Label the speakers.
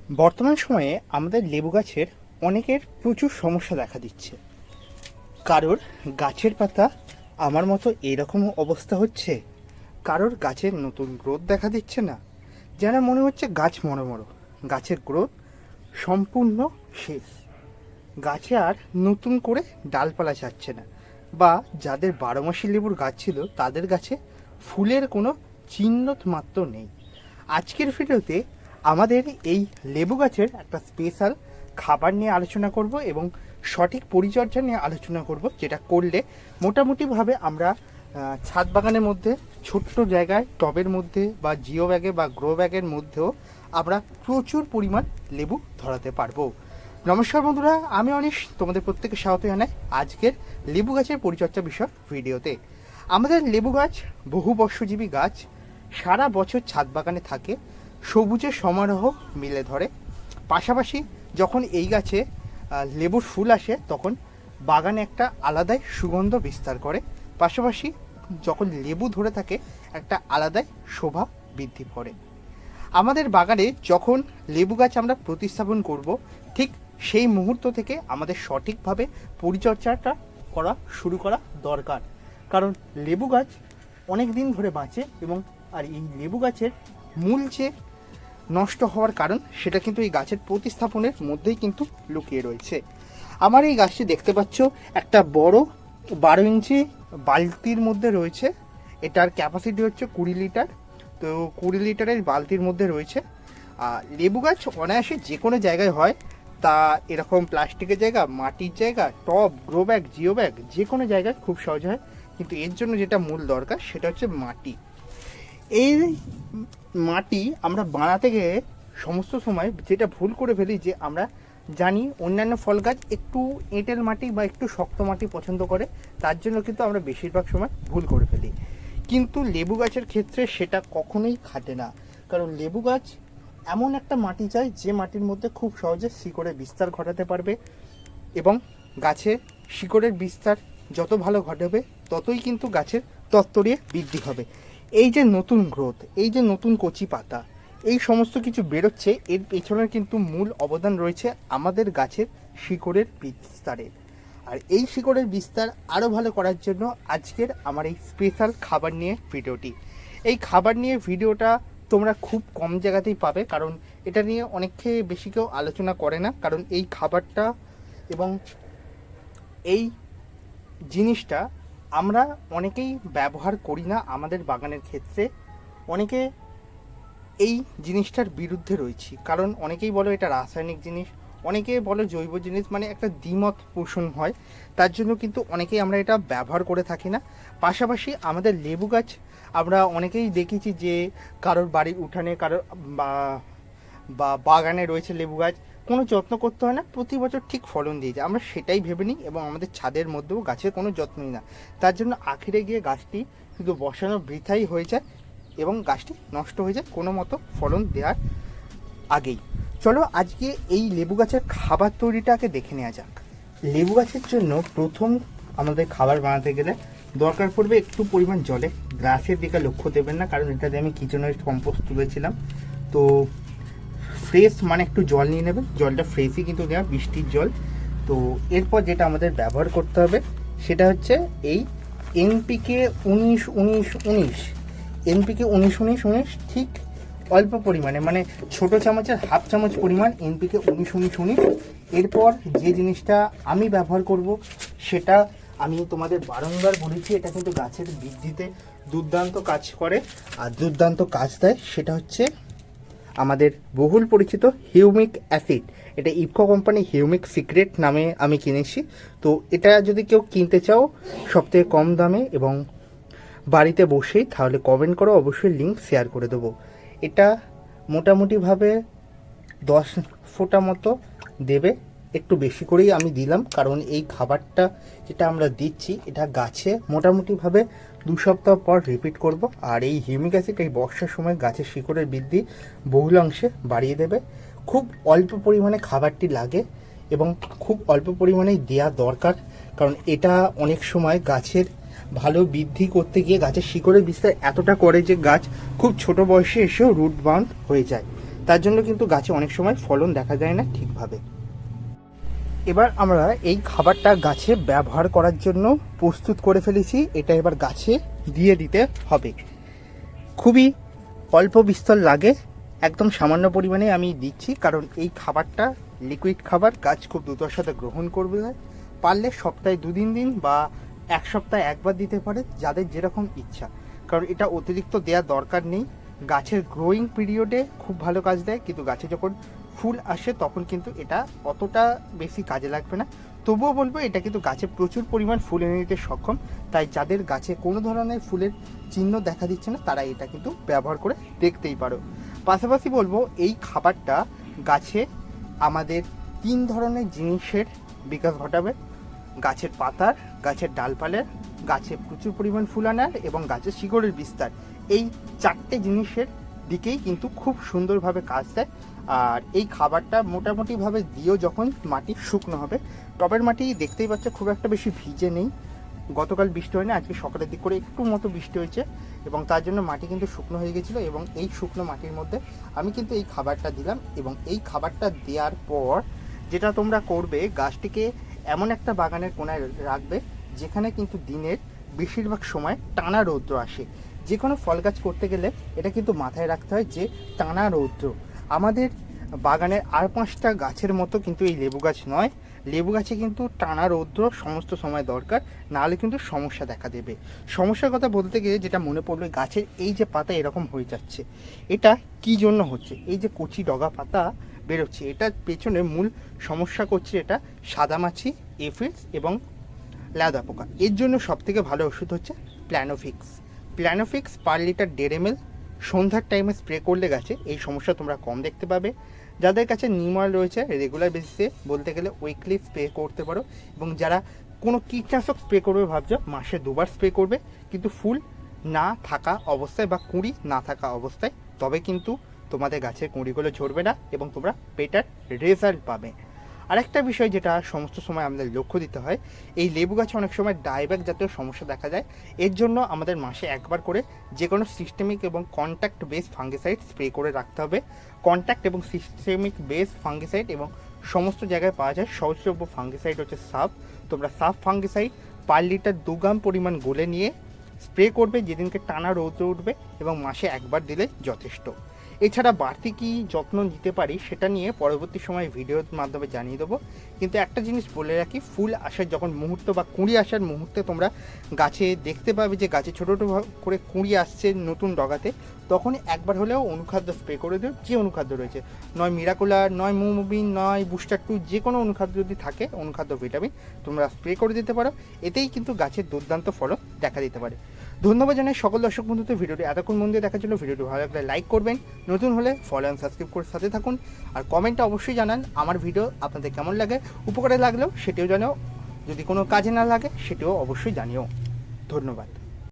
Speaker 1: বর্তমান সময়ে আমাদের লেবু গাছের অনেকের প্রচুর সমস্যা দেখা দিচ্ছে। কারোর গাছের পাতা আমার মতো এরকম অবস্থা হচ্ছে, কারোর গাছের নতুন গ্রোথ দেখা দিচ্ছে না, যেন মনে হচ্ছে গাছ মরো মরো, গাছের গ্রোথ সম্পূর্ণ শেষ, গাছে আর নতুন করে ডালপালা ছাড়ছে না, বা যাদের বারোমাসি লেবুর গাছ ছিল তাদের গাছে ফুলের কোনো চিহ্ন মাত্র নেই। আজকের ভিডিওতে আমাদের এই লেবু গাছের একটা স্পেশাল খাবার নিয়ে আলোচনা করব এবং সঠিক পরিচর্যা নিয়ে আলোচনা করব, যেটা করলে মোটামুটিভাবে আমরা ছাদ বাগানের মধ্যে, ছোট্ট জায়গায় টবের মধ্যে বা জিও ব্যাগে বা গ্রো ব্যাগের মধ্যেও আমরা প্রচুর পরিমাণ লেবু ধরাতে পারবো। নমস্কার বন্ধুরা, আমি অনিশ, তোমাদের প্রত্যেকে স্বাগত জানাই আজকের লেবু গাছের পরিচর্যা বিষয়ক ভিডিওতে। আমাদের লেবু গাছ বহু বর্ষজীবী গাছ, সারা বছর ছাদ বাগানে থাকে, সবুজের সমারোহ মিলে ধরে। পাশাপাশি যখন এই গাছে লেবুর ফুল আসে তখন বাগানে একটা আলাদাই সুগন্ধ বিস্তার করে, পাশাপাশি যখন লেবু ধরে থাকে একটা আলাদাই শোভা বৃদ্ধি করে। আমাদের বাগানে যখন লেবু গাছ আমরা প্রতিস্থাপন করব, ঠিক সেই মুহূর্ত থেকে আমাদের সঠিকভাবে পরিচর্যাটা শুরু করা দরকার, কারণ লেবু গাছ অনেক দিন ধরে বাঁচে এবং আর এই লেবু গাছের মূল যে নষ্ট হওয়ার কারণ সেটা কিন্তু এই গাছের প্রতিস্থাপনের মধ্যেই কিন্তু লুকিয়ে রয়েছে। আমার এই গাছটি দেখতে পাচ্ছ একটা বড় 12 ইঞ্চি বালতির মধ্যে রয়েছে। এটার ক্যাপাসিটি হচ্ছে 20 লিটার। তো 20 লিটারের বালতির মধ্যে রয়েছে। লেবু গাছ অনায়াসে যে কোনো জায়গায় হয়, তা এরকম প্লাস্টিকের জায়গা, মাটির জায়গা, টব, গ্রো ব্যাগ, জিও ব্যাগ, যে কোনো জায়গায় খুব সহজ হয়, কিন্তু এর জন্য যেটা মূল দরকার সেটা হচ্ছে মাটি। এই মাটি আমরা বানাতে গিয়ে সমস্ত সময় যেটা ভুল করে ফেলি, যে আমরা জানি অন্যান্য ফল গাছ একটু এঁটেল মাটি বা একটু শক্ত মাটি পছন্দ করে, তার জন্য কিন্তু আমরা বেশিরভাগ সময় ভুল করে ফেলি। কিন্তু লেবু গাছের ক্ষেত্রে সেটা কখনোই খাটে না, কারণ লেবু গাছ এমন একটা মাটি চাই যে মাটির মধ্যে খুব সহজে শিকড়ের বিস্তার ঘটাতে পারবে, এবং গাছে শিকড়ের বিস্তার যত ভালো ঘটাবে ততই কিন্তু গাছের তত্তরিয়ে বৃদ্ধি হবে। এই যে নতুন গ্রোথ, এই যে নতুন কচি পাতা, এই সমস্ত কিছু বেরোচ্ছে, এর পেছনের কিন্তু মূল অবদান রয়েছে আমাদের গাছের শিকড়ের বিস্তারে। আর এই শিকড়ের বিস্তার আরও ভালো করার জন্য আজকের আমার এই স্পেশাল খাবার নিয়ে ভিডিওটি। এই খাবার নিয়ে ভিডিওটা তোমরা খুব কম জায়গাতেই পাবে, কারণ এটা নিয়ে অনেকে বেশি কেউ আলোচনা করে না, কারণ এই খাবারটা এবং এই জিনিসটা আমরা অনেকেই ব্যবহার করি না আমাদের বাগানের ক্ষেত্রে। অনেকে এই জিনিসটার বিরুদ্ধে রয়েছি, কারণ অনেকেই বলো এটা রাসায়নিক জিনিস, অনেকে বলো জৈব জিনিস, মানে একটা দ্বিমত পোষণ হয়। তার জন্য কিন্তু অনেকেই আমরা এটা ব্যবহার করে থাকি না। পাশাপাশি আমাদের লেবু গাছ আমরা অনেকেই দেখেছি যে কারোর বাড়ির উঠানে, কারোর বা বাগানে রয়েছে লেবু গাছ, কোনো যত্ন করতে হয় না, প্রতি বছর ঠিক ফলন দিয়ে যায়। আমরা সেটাই ভেবে নিই এবং আমাদের ছাদের মধ্যেও গাছের কোনো যত্ন নিই না। তার জন্য আখেরে গিয়ে গাছটি শুধু বসানো বৃথাই হয়ে যায় এবং গাছটি নষ্ট হয়ে যায় কোনো মতো ফলন দেওয়ার আগেই। চলো আজকে এই লেবু গাছের খাবার তৈরিটাকে দেখে নেওয়া যাক। লেবু গাছের জন্য প্রথম আমাদের খাবার বানাতে গেলে দরকার পড়বে একটু পরিমাণ জলে। গ্লাসের দিকে লক্ষ্য দেবেন না, কারণ এটাতে আমি কিচেন ওয়েস্ট কম্পোস্ট তুলেছিলাম। তো ফ্রেশ মানে একটু জল নিয়ে নেবেন, জলটা ফ্রেশই কিন্তু দেওয়া, বৃষ্টির জল। তো এরপর যেটা আমাদের ব্যবহার করতে হবে সেটা হচ্ছে এই এনপিকে 19-19-19, এনপিকে 19-19-19, ঠিক অল্প পরিমাণে, মানে ছোট চামচের হাফ চামচ পরিমাণ এনপিকে 19-19-19। এরপর যে জিনিসটা আমি ব্যবহার করব সেটা আমি তোমাদের বারংবার বলেছি, এটা কিন্তু গাছের বৃদ্ধিতে দুর্দান্ত কাজ করে আর দুর্দান্ত কাজ দেয়, সেটা হচ্ছে আমাদের বহুল পরিচিত হিউমিক অ্যাসিড। এটা ইফকো কোম্পানি হিউমিক সিক্রেট নামে আমি কিনেছি। তো এটা যদি কেউ কিনতে চাও সবথেকে কম দামে এবং বাড়িতে বসেই, তাহলে কমেন্ট করো, অবশ্যই লিঙ্ক শেয়ার করে দেবো। এটা মোটামুটিভাবে 10 ফোঁটা মতো দেবে, একটু বেশি করেই আমি দিলাম, কারণ এই খাবারটা যেটা আমরা দিচ্ছি এটা গাছে মোটামুটিভাবে 2 সপ্তাহ পর রিপিট করব। আর এই হিউমিক অ্যাসিড এই বর্ষার সময় গাছের শিকড়ের বৃদ্ধি বহুল অংশে বাড়িয়ে দেবে। খুব অল্প পরিমাণে খাবারটি লাগে এবং খুব অল্প পরিমাণেই দেওয়া দরকার, কারণ এটা অনেক সময় গাছের ভালো বৃদ্ধি করতে গিয়ে গাছের শিকড়ের বিস্তার এতটা করে যে গাছ খুব ছোট বয়সে এসেও রুট বাউন্ড হয়ে যায়। তার জন্য কিন্তু গাছে অনেক সময় ফলন দেখা যায় না ঠিকভাবে। এবার আমরা এই খাবারটা গাছে ব্যবহার করার জন্য প্রস্তুত করে ফেলেছি। এটা এবার গাছে দিয়ে দিতে হবে। খুবই অল্প বিস্তর লাগে, একদম সামান্য পরিমাণে আমি দিচ্ছি, কারণ এই খাবারটা লিকুইড খাবার, গাছ খুব দ্রুতর সাথে গ্রহণ করবে। পারলে সপ্তাহে 2-3 দিন বা এক সপ্তাহে একবার দিতে পারে, যাদের যেরকম ইচ্ছা, কারণ এটা অতিরিক্ত দেওয়ার দরকার নেই। গাছের গ্রোয়িং পিরিয়ডে খুব ভালো কাজ দেয়, কিন্তু গাছে যখন ফুল আসে তখন কিন্তু এটা অতটা বেশি কাজে লাগবে না। তবুও বলবো এটা কিন্তু গাছে প্রচুর পরিমাণ ফুল এনে দিতে সক্ষম। তাই যাদের গাছে কোনো ধরনের ফুলের চিহ্ন দেখা দিচ্ছে না, তারা এটা কিন্তু ব্যবহার করে দেখতেই পারো। পাশাপাশি বলবো এই খাবারটা গাছে আমাদের 3 ধরনের জিনিসের বিকাশ ঘটাবে: গাছের পাতার, গাছের ডালপালের, গাছে প্রচুর পরিমাণ ফুল আনার এবং গাছের শিকড়ের বিস্তার। এই 4টে জিনিসের দিকেই কিন্তু খুব সুন্দরভাবে কাজ দেয়। আর এই খাবারটা মোটামুটিভাবে দিয়েও যখন মাটি শুকনো হবে, টবের মাটি দেখতেই পাচ্ছ খুব একটা বেশি ভিজে নেই। গতকাল বৃষ্টি হয়নি, আজকে সকালের দিক করে একটু মতো বৃষ্টি হয়েছে এবং তার জন্য মাটি কিন্তু শুকনো হয়ে গেছিলো। এবং এই শুকনো মাটির মধ্যে আমি কিন্তু এই খাবারটা দিলাম। এবং এই খাবারটা দেওয়ার পর যেটা তোমরা করবে, গাছটিকে এমন একটা বাগানের কোণায় রাখবে যেখানে কিন্তু দিনের বেশিরভাগ সময় টানা রৌদ্র আসে। যে কোনো ফল গাছ করতে গেলে এটা কিন্তু মাথায় রাখতে হয় যে টানা রৌদ্র। আমাদের বাগানের আর 5টা গাছের মতো কিন্তু এই লেবু গাছ নয়। লেবু গাছে কিন্তু টানা রৌদ্র সমস্ত সময় দরকার, নাহলে কিন্তু সমস্যা দেখা দেবে। সমস্যার কথা বলতে গিয়ে যেটা মনে পড়লো, গাছের এই যে পাতা এরকম হয়ে যাচ্ছে, এটা কি জন্য হচ্ছে? এই যে কচি ডগা পাতা বেরোচ্ছে, এটার পেছনে মূল সমস্যা করছে এটা সাদামাছি, এফিডস এবং লেদা পোকা। এর জন্য সবথেকে ভালো ওষুধ হচ্ছে Planofix. Planofix per litre 1.5 ml সন্ধ্যার টাইমে স্প্রে করলে গাছে এই সমস্যা তোমরা কম দেখতে পাবে। যাদের কাছে নিম অয়েল রয়েছে, রেগুলার বেসিসে বলতে গেলে উইকলি স্প্রে করতে পারো। এবং যারা কোনো কীটনাশক স্প্রে করবে ভাবছো, মাসে 2বার স্প্রে করবে, কিন্তু ফুল না থাকা অবস্থায় বা কুঁড়ি না থাকা অবস্থায়, তবে কিন্তু তোমাদের গাছের কুঁড়িগুলো ঝরবে না এবং তোমরা বেটার রেজাল্ট পাবে। আরেকটা বিষয় যেটা সমস্ত সময় আমাদের লক্ষ্য দিতে হয়, এই লেবু গাছে অনেক সময় ডাইব্যাক জাতীয় সমস্যা দেখা যায়। এর জন্য আমাদের মাসে একবার করে যে কোনো সিস্টেমিক এবং কন্ট্যাক্ট বেস ফাঙ্গিসাইড স্প্রে করে রাখতে হবে। কন্ট্যাক্ট এবং সিস্টেমিক বেস ফাঙ্গিসাইড এবং সমস্ত জায়গায় পাওয়া যায় সহজলভ্য ফাঙ্গিসাইড হচ্ছে সাফ। তোমরা সাফ ফাঙ্গিসাইড পার লিটার 2 গ্রাম পরিমাণ গলে নিয়ে স্প্রে করবে যেদিনকে টানা রৌদ্র উঠবে, এবং মাসে একবার দিলে যথেষ্ট। এছাড়া বাড়তি কী যত্ন নিতে পারি সেটা নিয়ে পরবর্তী সময় ভিডিওর মাধ্যমে জানিয়ে দেবো। কিন্তু একটা জিনিস বলে রাখি, ফুল আসার যখন মুহূর্ত বা কুঁড়ি আসার মুহূর্তে তোমরা গাছে দেখতে পাবে যে গাছে ছোটো ছোটো করে কুঁড়ি আসছে নতুন ডগাতে, তখনই একবার হলেও অনুখাদ্য স্প্রে করে দিও। যে অনুখাদ্য রয়েছে, নয় মিরাকুলার, নয় মুভিন, নয় বুস্টার 2, যে কোনো অনুখাদ্য যদি থাকে, অনুখাদ্য ভিটামিন, তোমরা স্প্রে করে দিতে পারো। এতেই কিন্তু গাছের দুর্দান্ত ফলন দেখা দিতে পারে। ধন্যবাদ জানাই সকল দর্শক বন্ধুদের ভিডিওটি এতক্ষণ মন দিয়ে দেখার জন্য। ভিডিওটি ভালো লাগলে লাইক করবেন, নতুন হলে ফলো অ্যান্ড সাবস্ক্রাইব করে সাথে থাকুন। আর কমেন্টে অবশ্যই জানান আমার ভিডিও আপনাদের কেমন লাগে, উপকারে লাগলেও সেটিও জানাও, যদি কোনো কাজে না লাগে সেটিও অবশ্যই জানিও। ধন্যবাদ।